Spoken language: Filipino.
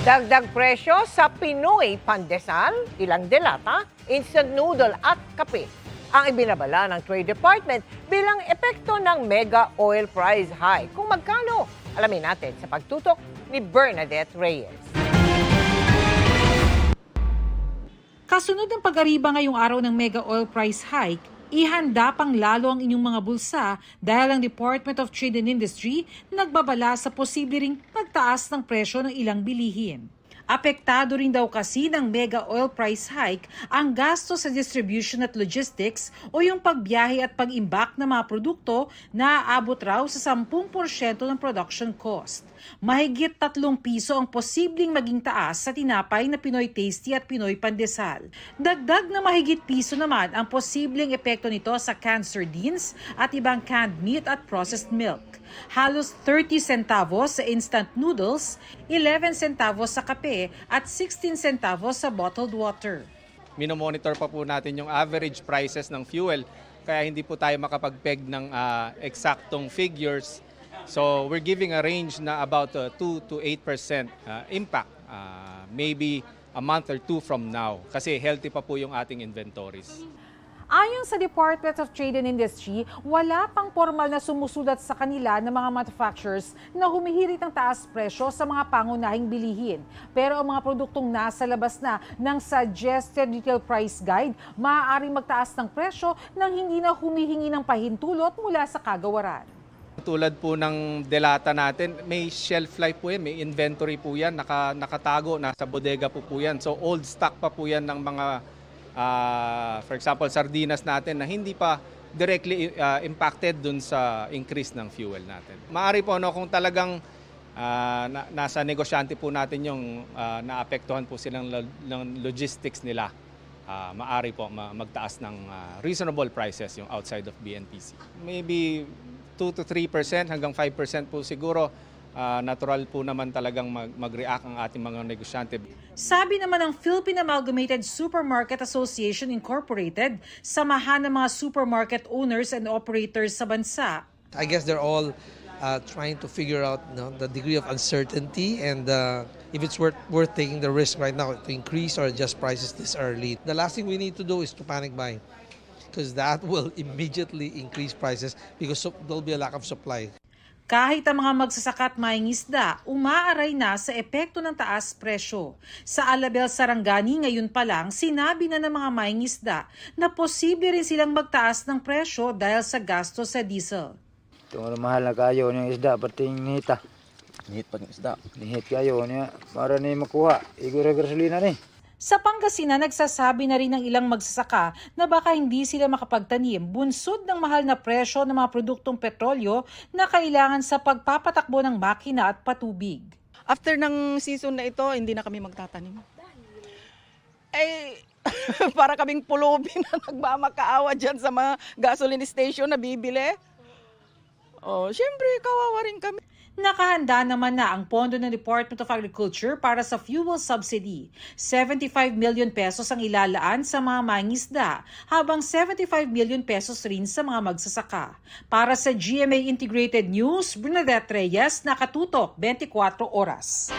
Dagdag presyo sa Pinoy pandesal, ilang delata, instant noodle at kape ang ibinabala ng Trade Department bilang epekto ng mega oil price high. Kung magkano, alamin natin sa pagtutok ni Bernadette Reyes. Kasunod ng pag-ariba ngayong araw ng mega oil price hike, ihanda pang lalo ang inyong mga bulsa dahil ang Department of Trade and Industry nagbabala sa posible ring pagtaas ng presyo ng ilang bilihin. Apektado rin daw kasi ng mega oil price hike ang gasto sa distribution at logistics o yung pagbiyahe at pag-imbak ng mga produkto na aabot raw sa 10% ng production cost. Mahigit 3 piso ang posibleng maging taas sa tinapay na Pinoy Tasty at Pinoy Pandesal. Dagdag na mahigit piso naman ang posibleng epekto nito sa canned sardines at ibang canned meat at processed milk. Halos 30 centavos sa instant noodles, 11 centavos sa kape at 16 centavos sa bottled water. Minomonitor pa po natin yung average prices ng fuel kaya hindi po tayo makapag-peg ng eksaktong figures. So we're giving a range na about 2 to 8% impact maybe a month or two from now kasi healthy pa po yung ating inventories. Ayon sa Department of Trade and Industry, wala pang formal na sumusulat sa kanila ng mga manufacturers na humihirit ng taas presyo sa mga pangunahing bilihin. Pero ang mga produktong nasa labas na ng suggested retail price guide, maaaring magtaas ng presyo nang hindi na humihingi ng pahintulot mula sa kagawaran. Tulad po ng delata natin, may shelf life po yan, may inventory po yan, nakatago, nasa bodega po yan. So old stock pa po yan ng mga for example, sardinas natin na hindi pa directly impacted dun sa increase ng fuel natin. Maaari po kung talagang nasa negosyante po natin yung naapektuhan po silang ng logistics nila, maaari po magtaas ng reasonable prices yung outside of BNPC. Maybe 2 to 3% hanggang 5% po siguro. Natural po naman talagang mag-react ang ating mga negosyante. Sabi naman ng Philippine Amalgamated Supermarket Association Incorporated, samahan ng mga supermarket owners and operators sa bansa. I guess they're all trying to figure out the degree of uncertainty and if it's worth taking the risk right now to increase or adjust prices this early. The last thing we need to do is to panic buy because that will immediately increase prices because there'll be a lack of supply. Kahit ang mga magsasaka at mangingisda, umaaray na sa epekto ng taas presyo. Sa Alabel, Sarangani, ngayon pa lang, sinabi na ng mga mangingisda na posible rin silang magtaas ng presyo dahil sa gasto sa diesel. Itong mahal na kayo ng isda, pati nihita. Nihit pa ng isda. Nihit kayo niya, para ni makuha, igura gasolina ni. Sa Pangasinan, nagsasabi na rin ng ilang magsasaka na baka hindi sila makapagtanim bunsod ng mahal na presyo ng mga produktong petrolyo na kailangan sa pagpapatakbo ng makina at patubig. After ng season na ito, hindi na kami magtatanim. Para kaming pulubi na nagmamakaawa dyan sa mga gasoline station na bibili. Siyempre, kawawa rin kami. Nakahanda naman na ang pondo ng Department of Agriculture para sa fuel subsidy. 75 million pesos ang ilalaan sa mga mangingisda, habang 75 million pesos rin sa mga magsasaka. Para sa GMA Integrated News, Bernadette Reyes, nakatutok 24 oras.